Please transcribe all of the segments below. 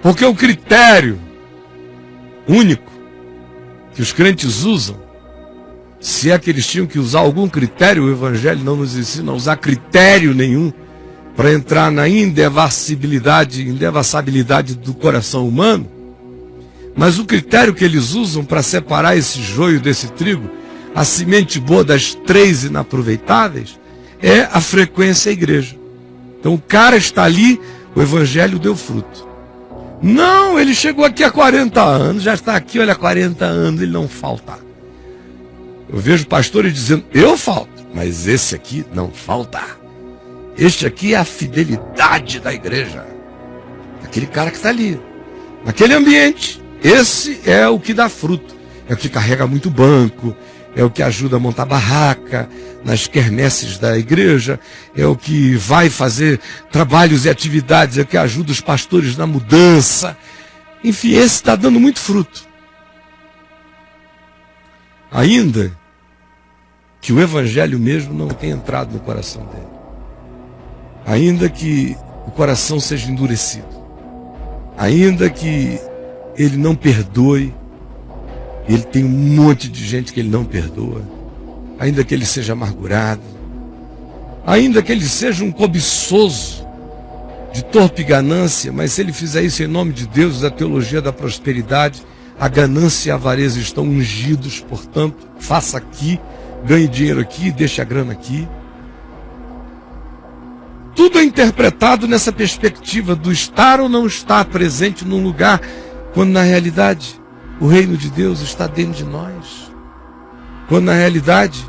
Porque o critério único que os crentes usam, se é que eles tinham que usar algum critério, o Evangelho não nos ensina a usar critério nenhum para entrar na indevassabilidade do coração humano, mas o critério que eles usam para separar esse joio desse trigo, a semente boa das três inaproveitáveis, é a frequência à igreja. Então o cara está ali, o Evangelho deu fruto. Não, ele chegou aqui há 40 anos, já está aqui, olha, há 40 anos, ele não falta. Eu vejo pastores dizendo, eu falto, mas esse aqui não falta. Este aqui é a fidelidade da igreja. Aquele cara que está ali, naquele ambiente, esse é o que dá fruto. É o que carrega muito banco, é o que ajuda a montar barraca nas quermesses da igreja, é o que vai fazer trabalhos e atividades, é o que ajuda os pastores na mudança. Enfim, esse está dando muito fruto. Ainda que o Evangelho mesmo não tenha entrado no coração dele. Ainda que o coração seja endurecido. Ainda que ele não perdoe. Ele tem um monte de gente que ele não perdoa. Ainda que ele seja amargurado. Ainda que ele seja um cobiçoso de torpe ganância, mas se ele fizer isso em nome de Deus, da teologia da prosperidade, a ganância e a avareza estão ungidos, portanto, faça aqui, ganhe dinheiro aqui, deixe a grana aqui. Tudo é interpretado nessa perspectiva do estar ou não estar presente num lugar, quando na realidade o reino de Deus está dentro de nós. Quando na realidade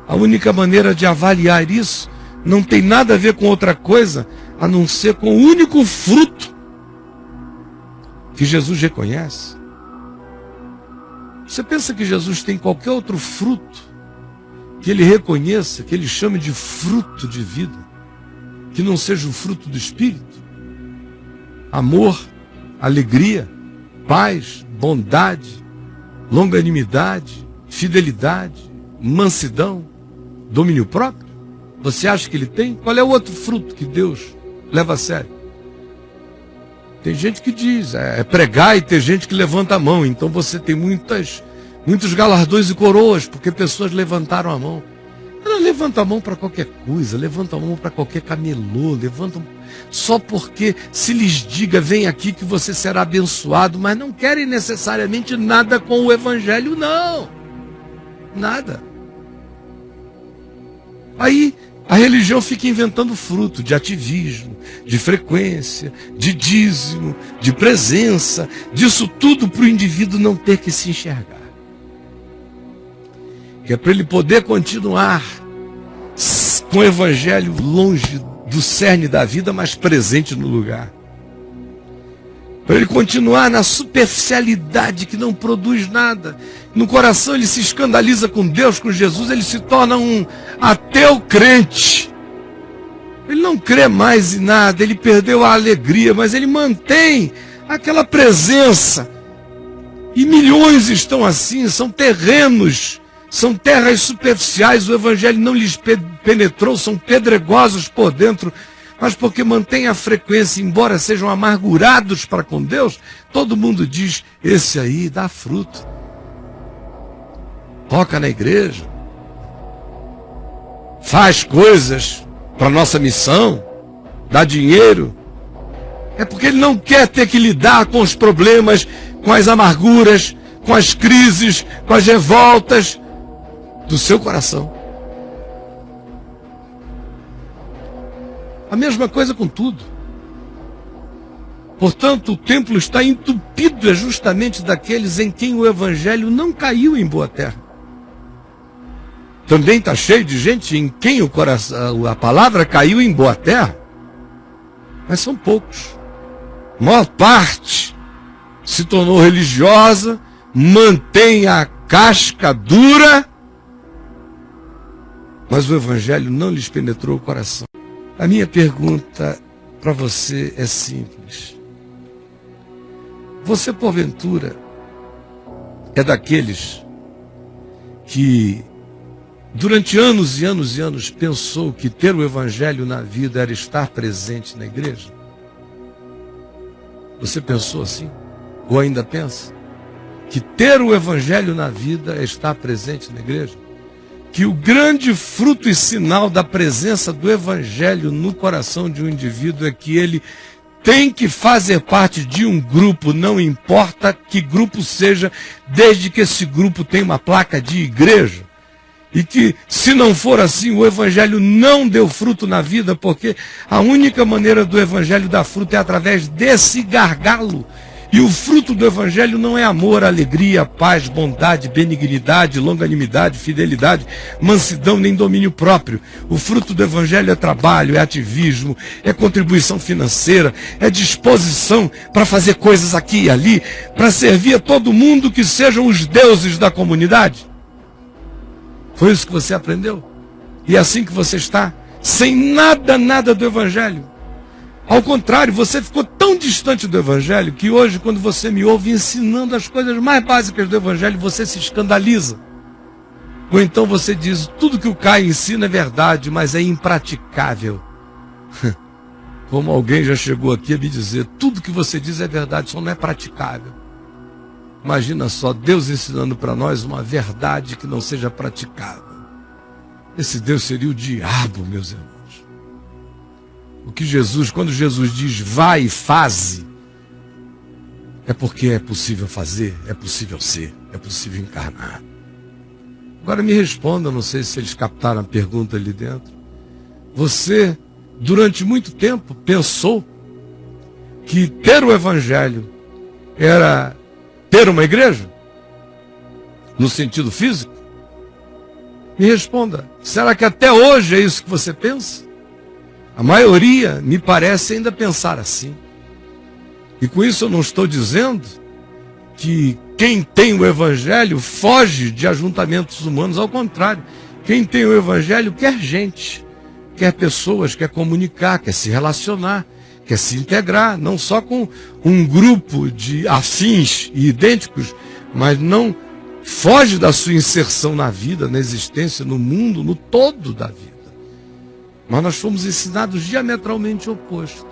a única maneira de avaliar isso não tem nada a ver com outra coisa, a não ser com o único fruto que Jesus reconhece. Você pensa que Jesus tem qualquer outro fruto que ele reconheça, que ele chame de fruto de vida, que não seja o fruto do Espírito? Amor, alegria, paz, bondade, longanimidade, fidelidade, mansidão, domínio próprio? Você acha que ele tem? Qual é o outro fruto que Deus leva a sério? Tem gente que diz, é pregar, e tem gente que levanta a mão. Então você tem muitos galardões e coroas, porque pessoas levantaram a mão. Ela levanta a mão para qualquer coisa, levanta a mão para qualquer camelô, levantam só porque se lhes diga, vem aqui que você será abençoado, mas não querem necessariamente nada com o Evangelho, não. Nada. Aí a religião fica inventando fruto de ativismo, de frequência, de dízimo, de presença, disso tudo para o indivíduo não ter que se enxergar. Que é para ele poder continuar com o Evangelho longe do cerne da vida, mas presente no lugar. Para ele continuar na superficialidade que não produz nada. No coração ele se escandaliza com Deus, com Jesus, ele se torna um ateu crente. Ele não crê mais em nada, ele perdeu a alegria, mas ele mantém aquela presença. E milhões estão assim, são terrenos, são terras superficiais, o Evangelho não lhes penetrou, são pedregosos por dentro, mas porque mantém a frequência, embora sejam amargurados para com Deus, todo mundo diz, esse aí dá fruto. Toca na igreja, faz coisas para a nossa missão, dá dinheiro. É porque ele não quer ter que lidar com os problemas, com as amarguras, com as crises, com as revoltas do seu coração. A mesma coisa com tudo. Portanto, o templo está entupido é justamente daqueles em quem o Evangelho não caiu em boa terra. Também está cheio de gente em quem a palavra caiu em boa terra. Mas são poucos. A maior parte se tornou religiosa, mantém a casca dura, mas o Evangelho não lhes penetrou o coração. A minha pergunta para você é simples. Você, porventura, é daqueles que durante anos e anos e anos pensou que ter o Evangelho na vida era estar presente na igreja? Você pensou assim? Ou ainda pensa? Que ter o Evangelho na vida é estar presente na igreja? Que o grande fruto e sinal da presença do Evangelho no coração de um indivíduo é que ele tem que fazer parte de um grupo, não importa que grupo seja, desde que esse grupo tenha uma placa de igreja. E que, se não for assim, o Evangelho não deu fruto na vida, porque a única maneira do Evangelho dar fruto é através desse gargalo. E o fruto do Evangelho não é amor, alegria, paz, bondade, benignidade, longanimidade, fidelidade, mansidão, nem domínio próprio. O fruto do Evangelho é trabalho, é ativismo, é contribuição financeira, é disposição para fazer coisas aqui e ali, para servir a todo mundo que sejam os deuses da comunidade. Foi isso que você aprendeu? E é assim que você está? Sem nada do Evangelho. Ao contrário, você ficou tão distante do Evangelho que hoje, quando você me ouve ensinando as coisas mais básicas do Evangelho, você se escandaliza. Ou então você diz, tudo que o Caio ensina é verdade, mas é impraticável. Como alguém já chegou aqui a me dizer, tudo que você diz é verdade, só não é praticável. Imagina só, Deus ensinando para nós uma verdade que não seja praticável. Esse Deus seria o diabo, meus irmãos. O que Jesus, quando Jesus diz vai e faze, é porque é possível fazer, é possível ser, é possível encarnar. Agora me responda, não sei se eles captaram a pergunta ali dentro. Você, durante muito tempo, pensou que ter o Evangelho era ter uma igreja? No sentido físico? Me responda, será que até hoje é isso que você pensa? A maioria, me parece, ainda pensar assim. E com isso eu não estou dizendo que quem tem o Evangelho foge de ajuntamentos humanos. Ao contrário, quem tem o Evangelho quer gente, quer pessoas, quer comunicar, quer se relacionar, quer se integrar, não só com um grupo de afins e idênticos, mas não foge da sua inserção na vida, na existência, no mundo, no todo da vida. Mas nós fomos ensinados diametralmente oposto.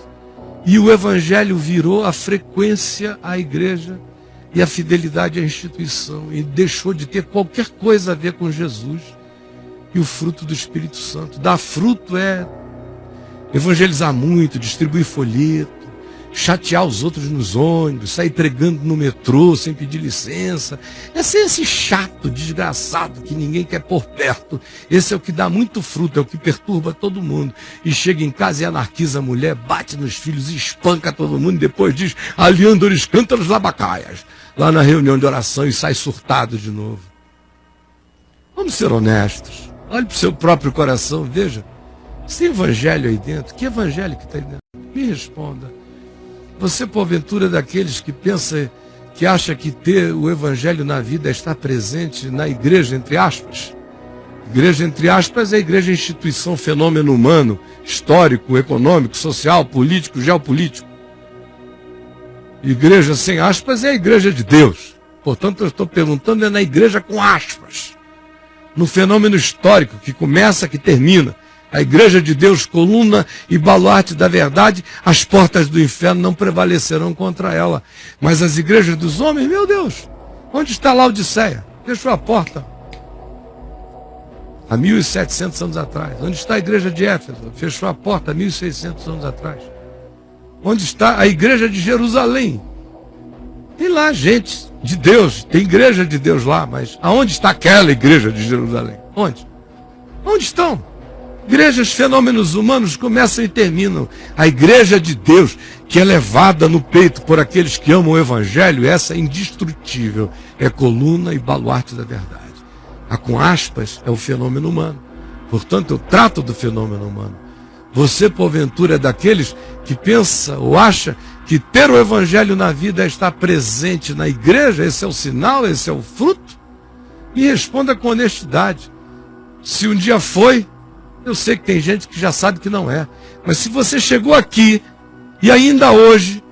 E o Evangelho virou a frequência à igreja e a fidelidade à instituição. E deixou de ter qualquer coisa a ver com Jesus e o fruto do Espírito Santo. Dar fruto é evangelizar muito, distribuir folheto, chatear os outros nos ônibus, sair pregando no metrô sem pedir licença. É ser esse chato, desgraçado, que ninguém quer por perto. Esse é o que dá muito fruto, é o que perturba todo mundo. E chega em casa e anarquiza a mulher, bate nos filhos, espanca todo mundo, e depois diz, aliandores cântaros labacaias, lá na reunião de oração, e sai surtado de novo. Vamos ser honestos. Olhe para o seu próprio coração, veja. Se tem evangelho aí dentro, que evangelho que está aí dentro? Me responda. Você, porventura, é daqueles que pensa, que acha que ter o Evangelho na vida é estar presente na igreja, entre aspas? Igreja, entre aspas, é a igreja instituição, fenômeno humano, histórico, econômico, social, político, geopolítico. Igreja sem aspas é a igreja de Deus. Portanto, eu estou perguntando é na igreja com aspas. No fenômeno histórico, que começa, que termina. A igreja de Deus, coluna e baluarte da verdade, as portas do inferno não prevalecerão contra ela. Mas as igrejas dos homens, meu Deus, onde está Laodiceia? Fechou a porta. Há 1.700 anos atrás. Onde está a igreja de Éfeso? Fechou a porta há 1.600 anos atrás. Onde está a igreja de Jerusalém? Tem lá gente de Deus, tem igreja de Deus lá, mas aonde está aquela igreja de Jerusalém? Onde? Onde estão? Igrejas, fenômenos humanos começam e terminam. A igreja de Deus, que é levada no peito por aqueles que amam o Evangelho, essa é indestrutível, é coluna e baluarte da verdade. A com aspas é o fenômeno humano. Portanto, eu trato do fenômeno humano. Você, porventura, é daqueles que pensa ou acha que ter o Evangelho na vida é estar presente na igreja? Esse é o sinal, esse é o fruto? Me responda com honestidade. Se um dia foi, eu sei que tem gente que já sabe que não é. Mas se você chegou aqui e ainda hoje,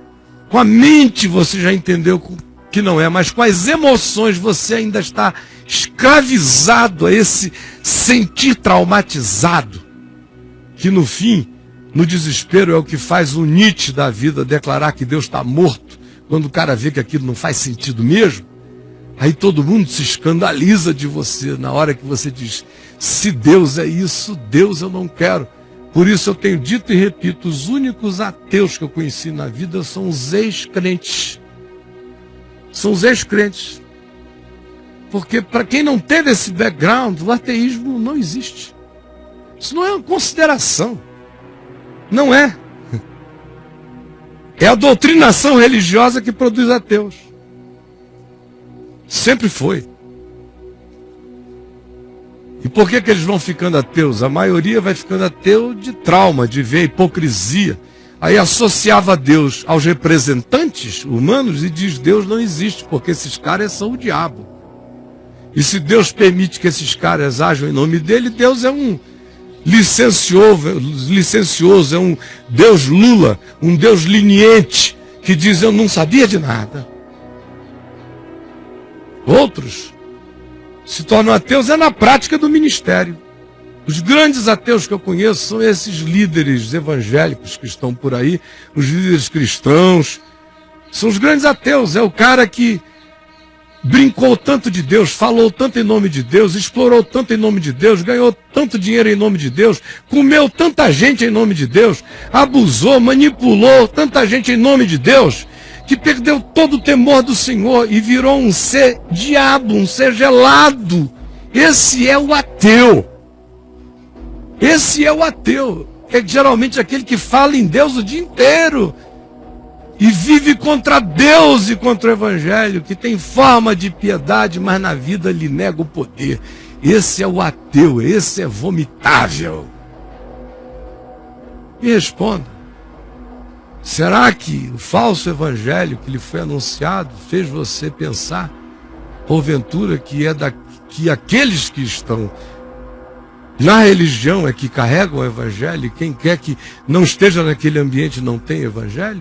com a mente você já entendeu que não é, mas com as emoções você ainda está escravizado a esse sentir traumatizado, que no fim No desespero é o que faz o Nietzsche da vida declarar que Deus está morto, quando o cara vê que aquilo não faz sentido mesmo. Aí todo mundo se escandaliza de você na hora que você diz: se Deus é isso, Deus eu não quero. Por isso eu tenho dito e repito, os únicos ateus que eu conheci na vida são os ex-crentes. São os ex-crentes. Porque para quem não teve esse background, o ateísmo não existe. Isso não é uma consideração. Não é. É a doutrinação religiosa que produz ateus. Sempre foi. E por que eles vão ficando ateus? A maioria vai ficando ateu de trauma, de ver a hipocrisia. Aí associava Deus aos representantes humanos e diz: Deus não existe, porque esses caras são o diabo. E se Deus permite que esses caras ajam em nome dele, Deus é um licencioso, é um Deus Lula, um Deus leniente, que diz: eu não sabia de nada. Outros se tornam ateus na prática do ministério. Os grandes ateus que eu conheço são esses líderes evangélicos que estão por aí, os líderes cristãos. São os grandes ateus. É o cara que brincou tanto de Deus, falou tanto em nome de Deus, explorou tanto em nome de Deus, ganhou tanto dinheiro em nome de Deus, comeu tanta gente em nome de Deus, abusou, manipulou tanta gente em nome de Deus, que perdeu todo o temor do Senhor e virou um ser diabo, um ser gelado. Esse é o ateu. Esse é o ateu. É geralmente aquele que fala em Deus o dia inteiro e vive contra Deus e contra o Evangelho, que tem forma de piedade, mas na vida lhe nega o poder. Esse é o ateu, esse é vomitável. Me responda. Será que o falso evangelho que lhe foi anunciado fez você pensar, porventura, que aqueles que estão na religião é que carregam o evangelho, e quem quer que não esteja naquele ambiente não tem evangelho?